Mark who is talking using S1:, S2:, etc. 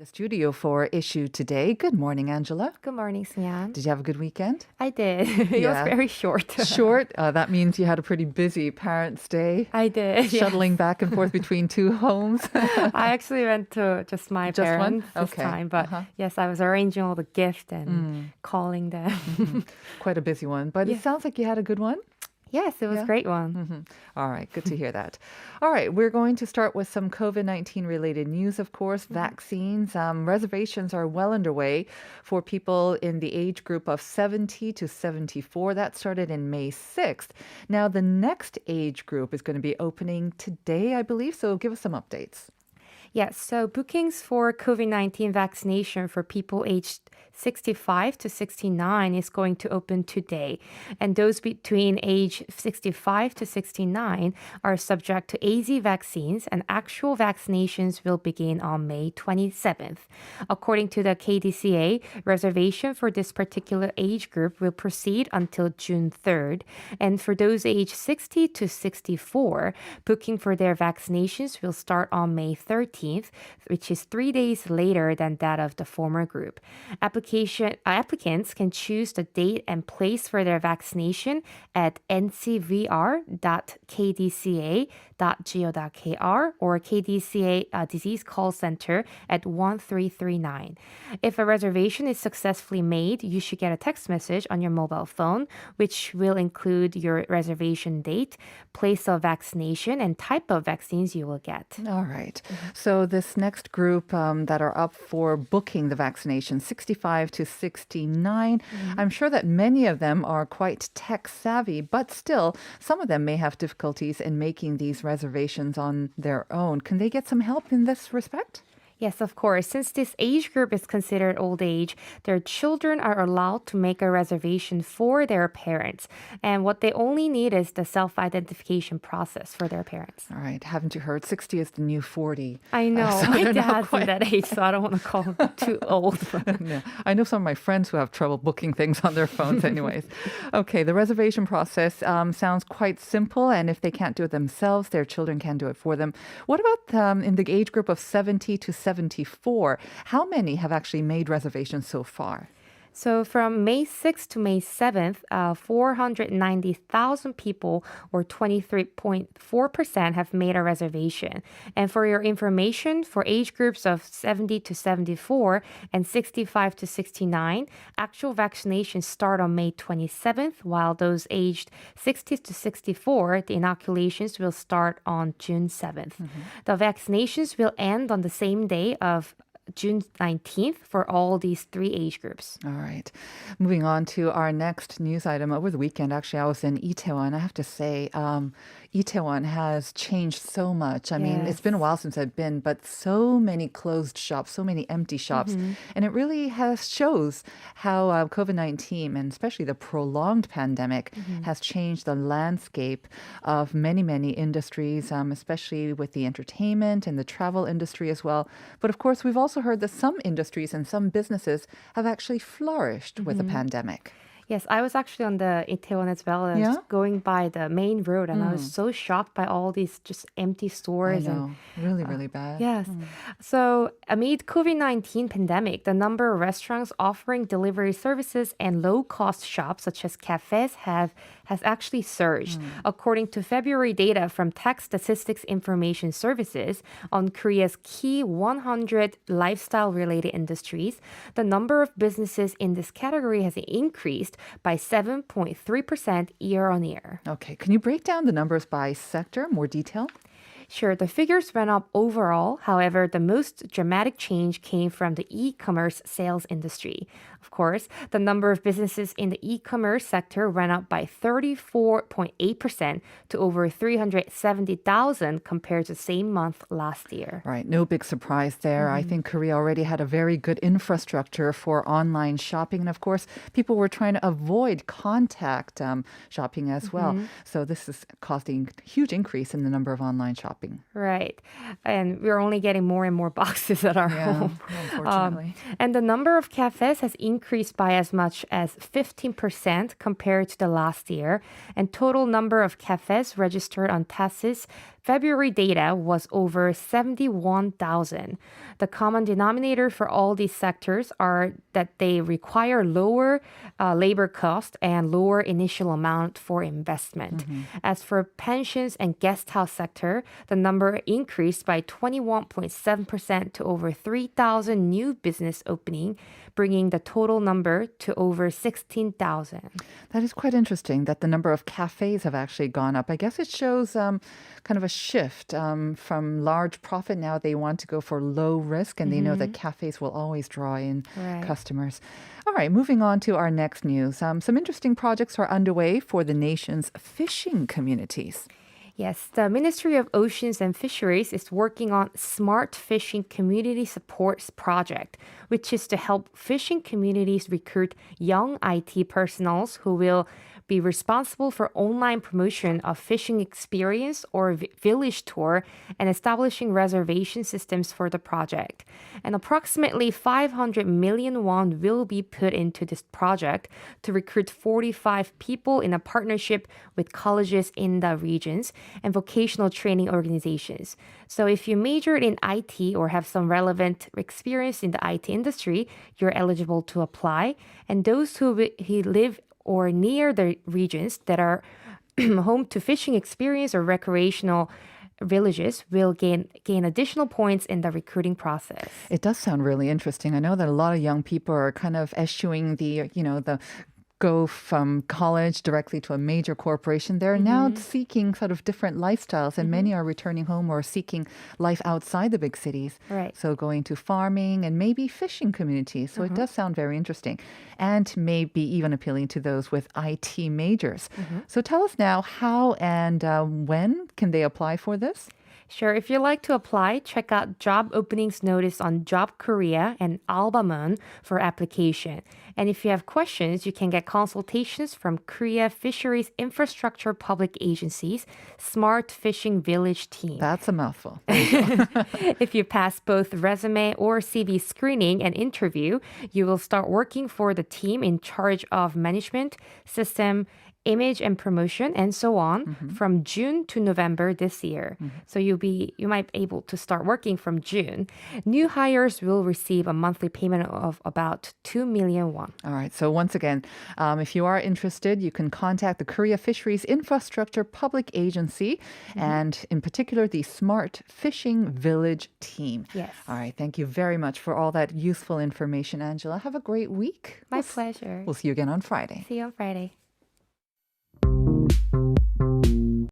S1: The studio for issue today. Good morning, Angela.
S2: Good morning, Sian.
S1: Did you have a good weekend?
S2: I did. It was
S1: Yeah.
S2: very short.
S1: Short? That means you had a pretty busy Parents' Day.
S2: I did.
S1: Shuttling back and forth between two homes.
S2: I actually went to just my
S1: Just one?
S2: parents this
S1: Okay.
S2: time. But yes, I was arranging all the gift and calling them.
S1: Quite a busy one, but
S2: Yeah.
S1: it sounds like you had a good one.
S2: Yes, it was
S1: Yeah.
S2: a great one.
S1: All right, good to hear that. All right, we're going to start with some COVID-19 related news, of course, vaccines. Reservations are well underway for people in the age group of 70 to 74. That started in May 6th. Now, the next age group is going to be opening today, I believe, so give us some updates.
S2: Yes, so bookings for COVID-19 vaccination for people aged 65 to 69 is going to open today. And those between age 65 to 69 are subject to AZ vaccines, and actual vaccinations will begin on May 27th. According to the KDCA, reservation for this particular age group will proceed until June 3rd. And for those aged 60 to 64, booking for their vaccinations will start on May 13th, which is 3 days later than that of the former group. Applicants can choose the date and place for their vaccination at ncvr.kdca.go.kr or KDCA Disease Call Center at 1339. If a reservation is successfully made, you should get a text message on your mobile phone, which will include your reservation date, place of vaccination, and type of vaccines you will get.
S1: All right. So this next group that are up for booking the vaccination, 65 to 69, I'm sure that many of them are quite tech savvy, but still, some of them may have difficulties in making these reservations on their own. Can they get some help in this respect?
S2: Yes, of course. Since this age group is considered old age, their children are allowed to make a reservation for their parents. And what they only need is the self-identification process for their parents.
S1: All right. Haven't you heard? 60 is the new 40.
S2: I know.
S1: So
S2: My
S1: they're not
S2: dad's in that age, so I don't want to call him too old.
S1: Yeah. I know some of my friends who have trouble booking things on their phones anyways. Okay, the reservation process sounds quite simple, and if they can't do it themselves, their children can do it for them. What about in the age group of 70 to 74? How many have actually made reservations so far?
S2: So from May 6th to May 7th, 490,000 people, or 23.4%, have made a reservation. And for your information, for age groups of 70 to 74 and 65 to 69, actual vaccinations start on May 27th, while those aged 60 to 64, the inoculations will start on June 7th. The vaccinations will end on the same day of June 19th for all these three age groups.
S1: All right. Moving on to our next news item. Over the weekend, actually, I was in Itaewon. I have to say, Itaewon has changed so much. I mean, it's been a while since I've been, but so many closed shops, so many empty shops. And it really shows how COVID-19, and especially the prolonged pandemic, has changed the landscape of many, many industries, especially with the entertainment and the travel industry as well. But of course, we've also heard that some industries and some businesses have actually flourished with the pandemic.
S2: Yes, I was actually on the Itaewon as well. I was going by the main road, and I was so shocked by all these just empty stores.
S1: I know. Really, really bad.
S2: Yes. So amid COVID-19 pandemic, the number of restaurants offering delivery services and low-cost shops such as cafes has actually surged. According to February data from Tech Statistics Information Services on Korea's key 100 lifestyle-related industries, the number of businesses in this category has increased by 7.3% year on year.
S1: Okay. Can you break down the numbers by sector, more detail?
S2: Sure, the figures went up overall. However, the most dramatic change came from the e-commerce sales industry. Of course, the number of businesses in the e-commerce sector went up by 34.8% to over 370,000 compared to the same month last year.
S1: Right. No big surprise there. I think Korea already had a very good infrastructure for online shopping. And of course, people were trying to avoid contact shopping as well. So this is causing a huge increase in the number of online shopping. shopping.
S2: Right. And we're only getting more and more boxes at our
S1: Yeah,
S2: home.
S1: unfortunately.
S2: And the number of cafes has increased by as much as 15% compared to the last year. And total number of cafes registered on TASIS February data was over 71,000. The common denominator for all these sectors are that they require lower labor cost and lower initial amount for investment. As for pensions and guest house sector, the number increased by 21.7% to over 3,000 new business opening, bringing the total number to over 16,000.
S1: That is quite interesting that the number of cafes have actually gone up. I guess it shows kind of a shift from large profit. Now they want to go for low risk, and they know that cafes will always draw in
S2: Right.
S1: customers. All right, moving on to our next news. Some interesting projects are underway for the nation's fishing communities.
S2: Yes, the Ministry of Oceans and Fisheries is working on Smart Fishing Community Supports Project, which is to help fishing communities recruit young IT personnel who will be responsible for online promotion of fishing experience or village tour and establishing reservation systems for the project. And approximately 500 million won will be put into this project to recruit 45 people in a partnership with colleges in the regions and vocational training organizations. So if you majored in IT or have some relevant experience in the IT industry, you're eligible to apply. And those who live or near the regions that are home to fishing experience or recreational villages will gain additional points in the recruiting process.
S1: It does sound really interesting. I know that a lot of young people are kind of eschewing the go from college directly to a major corporation. They're now seeking sort of different lifestyles, and many are returning home or seeking life outside the big cities.
S2: Right.
S1: So going to farming and maybe fishing communities. So it does sound very interesting, and maybe even appealing to those with IT majors. So tell us now, how and when can they apply for this?
S2: Sure. If you'd like to apply, check out job openings notice on Job Korea and Albamun for application. And if you have questions, you can get consultations from Korea Fisheries Infrastructure Public Agency's Smart Fishing Village team.
S1: That's a mouthful.
S2: If you pass both resume or CV screening and interview, you will start working for the team in charge of management, system, image and promotion and so on from June to November this year. So you might be able to start working from June. New hires will receive a monthly payment of about 2 million won.
S1: All right. So once again, if you are interested, you can contact the Korea Fisheries Infrastructure Public Agency, and in particular, the Smart Fishing Village team.
S2: Yes.
S1: All right. Thank you very much for all that useful information, Angela. Have a great week.
S2: My pleasure.
S1: We'll see you again on Friday.
S2: See you on Friday.